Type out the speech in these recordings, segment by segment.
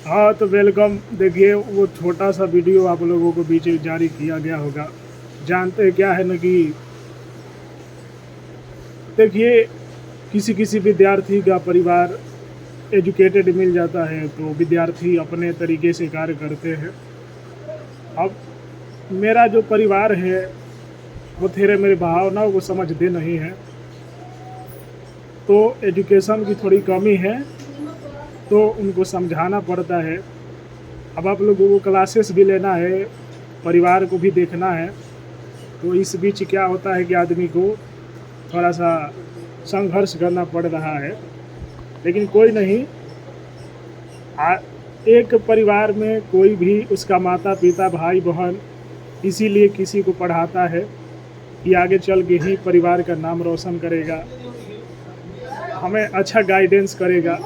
हाँ तो वेलकम। देखिए वो छोटा सा वीडियो आप लोगों को बीच में जारी किया गया होगा। जानते हैं क्या है ना कि देखिए किसी किसी विद्यार्थी का परिवार एजुकेटेड मिल जाता है तो विद्यार्थी अपने तरीके से कार्य करते हैं। अब मेरा जो परिवार है वो थोड़े मेरी भावनाओं को समझते नहीं है, तो एजुकेशन की थोड़ी कमी है तो उनको समझाना पड़ता है। अब आप लोगों को क्लासेस भी लेना है, परिवार को भी देखना है, तो इस बीच क्या होता है कि आदमी को थोड़ा सा संघर्ष करना पड़ रहा है। लेकिन कोई नहीं, एक परिवार में कोई भी उसका माता पिता भाई बहन इसीलिए किसी को पढ़ाता है कि आगे चल के ही परिवार का नाम रोशन करेगा, हमें अच्छा गाइडेंस करेगा।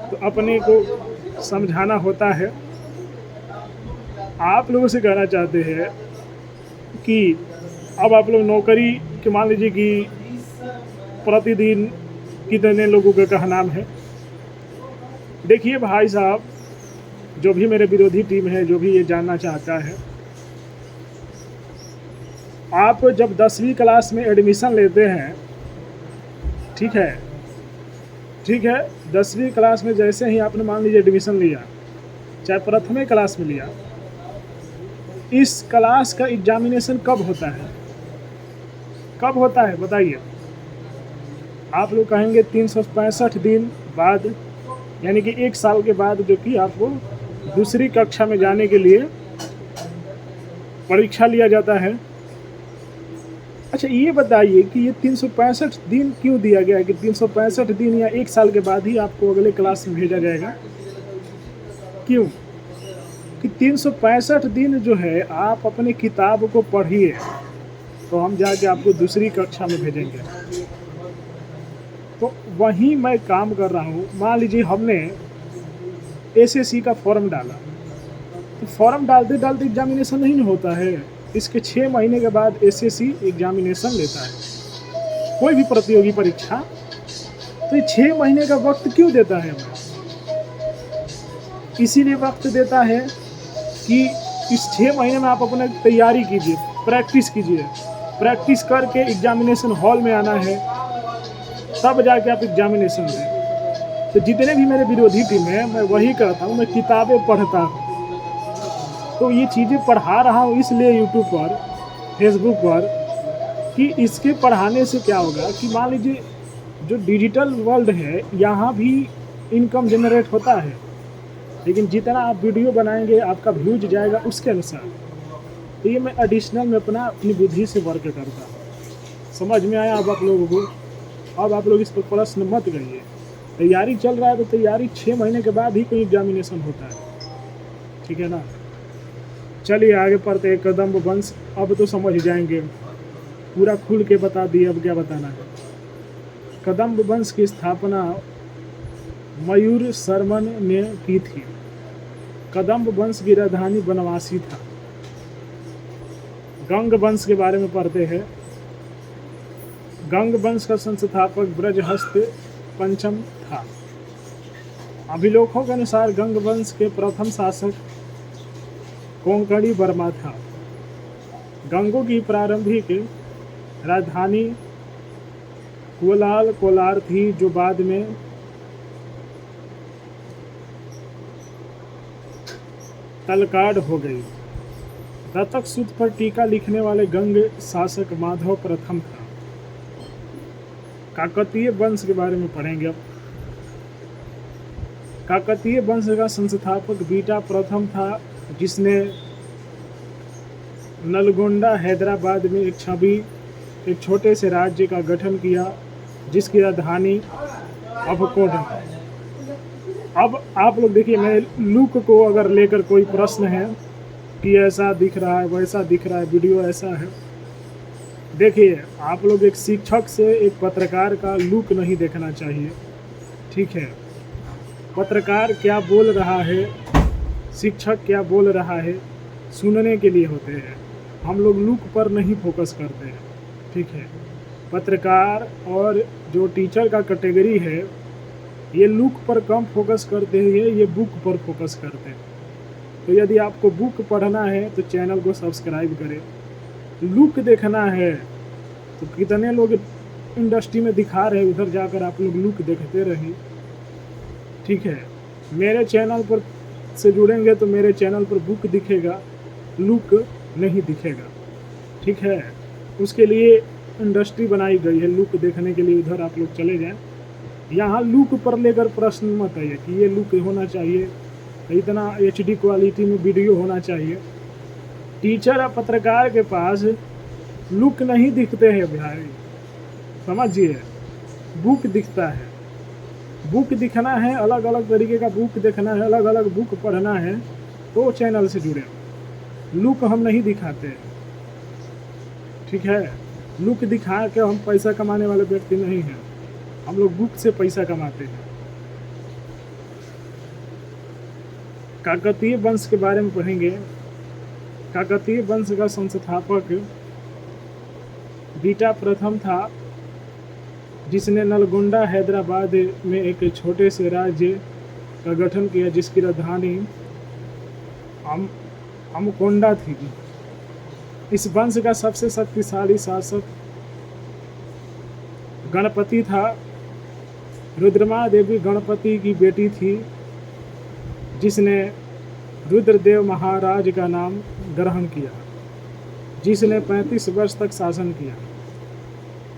तो अपने को समझाना होता है। आप लोगों से कहना चाहते हैं कि अब आप लोग नौकरी के मान लीजिए कि प्रतिदिन कितने लोगों का कहनाम है। देखिए भाई साहब, जो भी मेरे विरोधी टीम है, जो भी ये जानना चाहता है, आप जब 10वीं क्लास में एडमिशन लेते हैं, ठीक है 10वीं क्लास में जैसे ही आपने मान लीजिए एडमिशन लिया, चाहे प्रथम क्लास में लिया, इस क्लास का एग्जामिनेशन कब होता है? कब होता है बताइए? आप लोग कहेंगे 365 दिन बाद, यानी कि 1 साल के बाद, जो कि आपको दूसरी कक्षा में जाने के लिए परीक्षा लिया जाता है। अच्छा ये बताइए कि ये 365 दिन क्यों दिया गया है कि 365 दिन या 1 साल के बाद ही आपको अगले क्लास में भेजा जाएगा? क्यों कि 365 दिन जो है आप अपने किताब को पढ़िए, तो हम जाके आपको दूसरी कक्षा में भेजेंगे। तो वहीं मैं काम कर रहा हूँ। मान लीजिए हमने एसएससी का फॉर्म डाला, तो फॉर्म डालते डालते एग्जामिनेशन नहीं होता है। इसके 6 महीने के बाद एसएससी एग्जामिनेशन लेता है, कोई भी प्रतियोगी परीक्षा। तो ये 6 महीने का वक्त क्यों देता है हमें? इसीलिए वक्त देता है कि इस 6 महीने में आप अपना तैयारी कीजिए, प्रैक्टिस कीजिए, प्रैक्टिस करके एग्जामिनेशन हॉल में आना है, तब जाके आप एग्जामिनेशन दें। तो जितने भी मेरे विरोधी टीम है, मैं वही करता हूँ, मैं किताबें पढ़ता हूँ। तो ये चीज़ें पढ़ा रहा हूँ इसलिए यूट्यूब पर, फेसबुक पर, कि इसके पढ़ाने से क्या होगा कि मान लीजिए जो डिजिटल वर्ल्ड है यहाँ भी इनकम जनरेट होता है, लेकिन जितना आप वीडियो बनाएंगे आपका व्यूज जाएगा उसके अनुसार। तो ये मैं एडिशनल में अपनी बुद्धि से वर्क करता हूँ। समझ में आया अब आप लोगों को? अब आप लोग इस पर प्रश्न मत करिए। तैयारी चल रहा है तो तैयारी 6 महीने के बाद ही कोई एग्जामिनेशन होता है, ठीक है ना? चलिए आगे पढ़ते हैं। कदम्ब वंश, अब तो समझ जाएंगे, पूरा खुल के बता दिए, अब क्या बताना है। कदम्ब वंश की स्थापना मयूर शर्मन ने की थी। कदम्ब वंश की राजधानी बनवासी था। गंग वंश के बारे में पढ़ते हैं। गंग वंश का संस्थापक ब्रजहस्त पंचम था। अभिलेखों के अनुसार गंग वंश के प्रथम शासक कोंकणी वर्मा था। गंगों की प्रारंभिक राजधानी कोलार थी, जो बाद में तलकाड हो गई। दत्तक सूत्र पर टीका लिखने वाले गंग शासक माधव प्रथम था। काकतीय वंश के बारे में पढ़ेंगे अब। काकतीय वंश का संस्थापक बीटा प्रथम था, जिसने नलगोंडा हैदराबाद में एक छोटे से राज्य का गठन किया, जिसकी राजधानी अवकोड है। अब आप लोग देखिए, मेरे लुक को अगर लेकर कोई प्रश्न है कि ऐसा दिख रहा है, वैसा दिख रहा है, वीडियो ऐसा है, देखिए आप लोग एक शिक्षक से एक पत्रकार का लुक नहीं देखना चाहिए, ठीक है? पत्रकार क्या बोल रहा है, शिक्षक क्या बोल रहा है, सुनने के लिए होते हैं। हम लोग लुक पर नहीं फोकस करते हैं, ठीक है? पत्रकार और जो टीचर का कैटेगरी है ये लुक पर कम फोकस करते हैं, ये बुक पर फोकस करते हैं। तो यदि आपको बुक पढ़ना है तो चैनल को सब्सक्राइब करें। लुक देखना है तो कितने लोग इंडस्ट्री में दिखा रहे हैं, उधर जाकर आप लोग लुक देखते रहिए, ठीक है। मेरे चैनल पर से जुड़ेंगे तो मेरे चैनल पर बुक दिखेगा, लुक नहीं दिखेगा, ठीक है। उसके लिए इंडस्ट्री बनाई गई है, लुक देखने के लिए उधर आप लोग चले जाएं। यहाँ लुक पर लेकर प्रश्न मत आइए कि ये लुक होना चाहिए, इतना HD क्वालिटी में वीडियो होना चाहिए। टीचर या पत्रकार के पास लुक नहीं दिखते हैं भाई, समझिए। बुक दिखता है, बुक दिखना है, अलग अलग तरीके का बुक देखना है, अलग अलग बुक पढ़ना है तो चैनल से जुड़े। लुक हम नहीं दिखाते हैं, ठीक है। लुक दिखा के हम पैसा कमाने वाले व्यक्ति नहीं हैं, हम लोग बुक से पैसा कमाते हैं। काकतीय वंश के बारे में पढ़ेंगे। काकतीय वंश का संस्थापक बीटा प्रथम था, जिसने नलगोंडा हैदराबाद में एक छोटे से राज्य का गठन किया, जिसकी राजधानी अमकोंडा थी। इस वंश का सबसे शक्तिशाली शासक गणपति था। रुद्रमा देवी गणपति की बेटी थी, जिसने रुद्रदेव महाराज का नाम ग्रहण किया, जिसने 35 वर्ष तक शासन किया।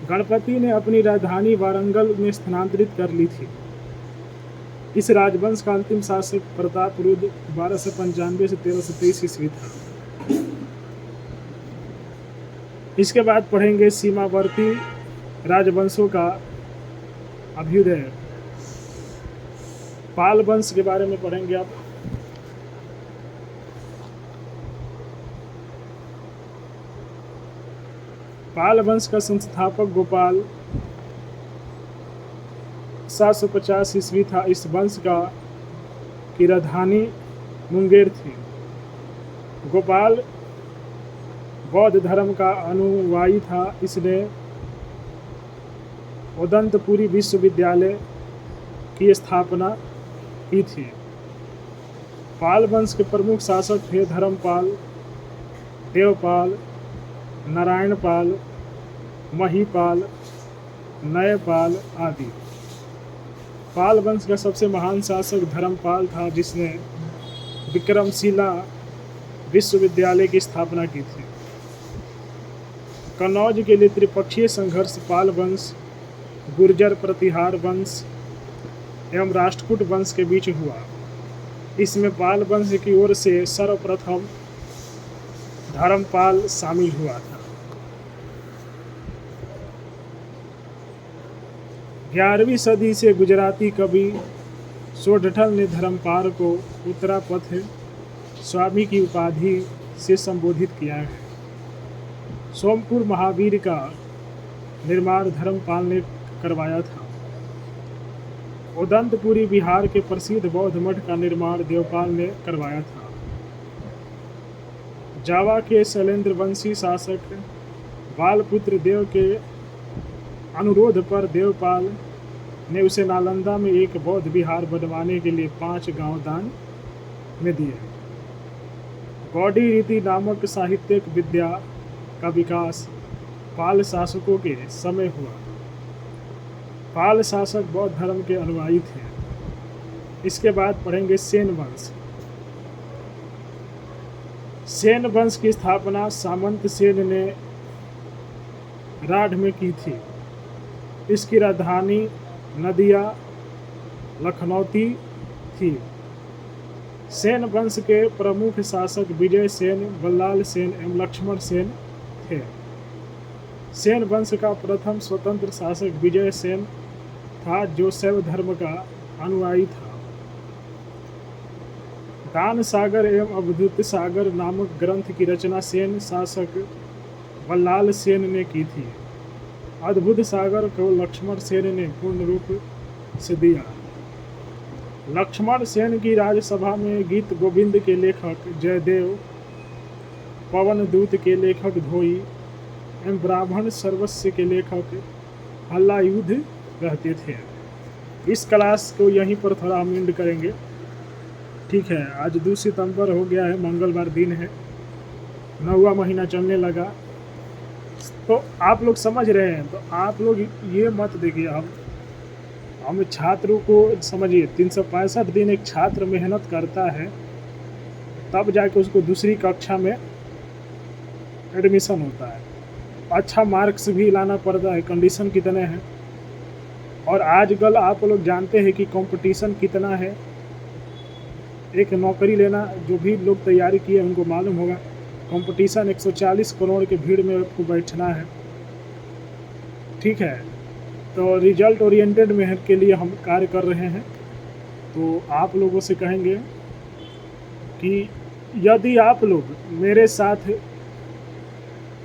गणपति ने अपनी राजधानी वारंगल में स्थानांतरित कर ली थी। इस राजवंश का अंतिम शासक प्रतापरुद्र 1295 से 1323 ईस्वी था। इसके बाद पढ़ेंगे सीमावर्ती राजवंशों का अभ्युदय। पाल वंश के बारे में पढ़ेंगे आप। पाल वंश का संस्थापक गोपाल 750 ईस्वी था। इस वंश की राजधानी मुंगेर थी। गोपाल बौद्ध धर्म का अनुयायी था। इसने उदंतपुरी विश्वविद्यालय की स्थापना की थी। पाल वंश के प्रमुख शासक थे धर्मपाल, देवपाल, नारायणपाल, महीपाल, नयपाल आदि। पाल वंश का सबसे महान शासक धर्मपाल था, जिसने विक्रमशिला विश्वविद्यालय की स्थापना की थी। कन्नौज के लिए त्रिपक्षीय संघर्ष पाल वंश, गुर्जर प्रतिहार वंश एवं राष्ट्रकूट वंश के बीच हुआ। इसमें पाल वंश की ओर से सर्वप्रथम धर्मपाल शामिल हुआ था। 11वीं सदी से गुजराती कवि सोडठल ने धर्मपाल को उत्तरापथ स्वामी की उपाधि से संबोधित किया है। सोमपुर महावीर का निर्माण धर्मपाल ने करवाया था। उदंतपुरी बिहार के प्रसिद्ध बौद्ध मठ का निर्माण देवपाल ने करवाया था। जावा के शैलेंद्र वंशी शासक बालपुत्र देव के अनुरोध पर देवपाल ने उसे नालंदा में एक बौद्ध विहार बनवाने के लिए 5 गांव दान में दिए। गौड़ी रीति नामक साहित्यिक विद्या का विकास पाल शासकों के समय हुआ। पाल शासक बौद्ध धर्म के अनुयायी थे। इसके बाद पढ़ेंगे सेन वंश। सेन वंश की स्थापना सामंत सेन ने राढ़ में की थी। इसकी राजधानी नदिया लखनौती थी। सेन वंश के प्रमुख शासक विजय सेन, बल्लाल सेन एवं लक्ष्मण सेन थे। सेन वंश का प्रथम स्वतंत्र शासक विजय सेन था, जो शैव धर्म का अनुयायी था। दान सागर एवं अवधूत सागर नामक ग्रंथ की रचना सेन शासक बल्लाल सेन ने की थी। अद्भुत सागर को लक्ष्मण सेन ने पूर्ण रूप से दिया। लक्ष्मण सेन की राजसभा में गीत गोविंद के लेखक जयदेव, पवन दूत के लेखक धोई एवं ब्राह्मण सर्वस्व के लेखक हल्लायुध रहते थे। इस क्लास को यहीं पर थोड़ा हम एंड करेंगे। ठीक है, आज 2 सितंबर हो गया है, मंगलवार दिन है, 9वां महीना चलने लगा। तो आप लोग समझ रहे हैं, तो आप लोग ये मत देखिए, हम छात्रों को समझिए, 365 दिन एक छात्र मेहनत करता है, तब जाके उसको दूसरी कक्षा में एडमिशन होता है। अच्छा मार्क्स भी लाना पड़ता है, कंडीशन कितने हैं। और आजकल आप लोग जानते हैं कि कंपटीशन कितना है। एक नौकरी लेना, जो भी लोग तैयारी किए उनको मालूम होगा, कंपटीशन 140 करोड़ के भीड़ में आपको बैठना है। ठीक है, तो रिजल्ट ओरिएंटेड मेहनत के लिए हम कार्य कर रहे हैं। तो आप लोगों से कहेंगे कि यदि आप लोग मेरे साथ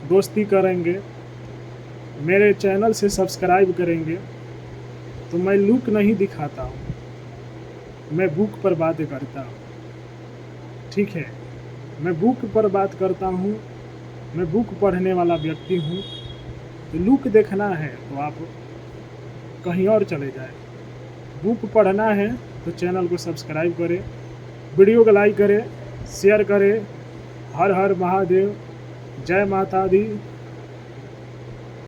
दोस्ती करेंगे, मेरे चैनल से सब्सक्राइब करेंगे, तो मैं लुक नहीं दिखाता हूँ, मैं बुक पर बातें करता हूँ। ठीक है, मैं बुक पर बात करता हूँ, मैं बुक पढ़ने वाला व्यक्ति हूँ। तो लुक देखना है तो आप कहीं और चले जाए, बुक पढ़ना है तो चैनल को सब्सक्राइब करें, वीडियो को लाइक करें, शेयर करें। हर हर महादेव, जय माता दी।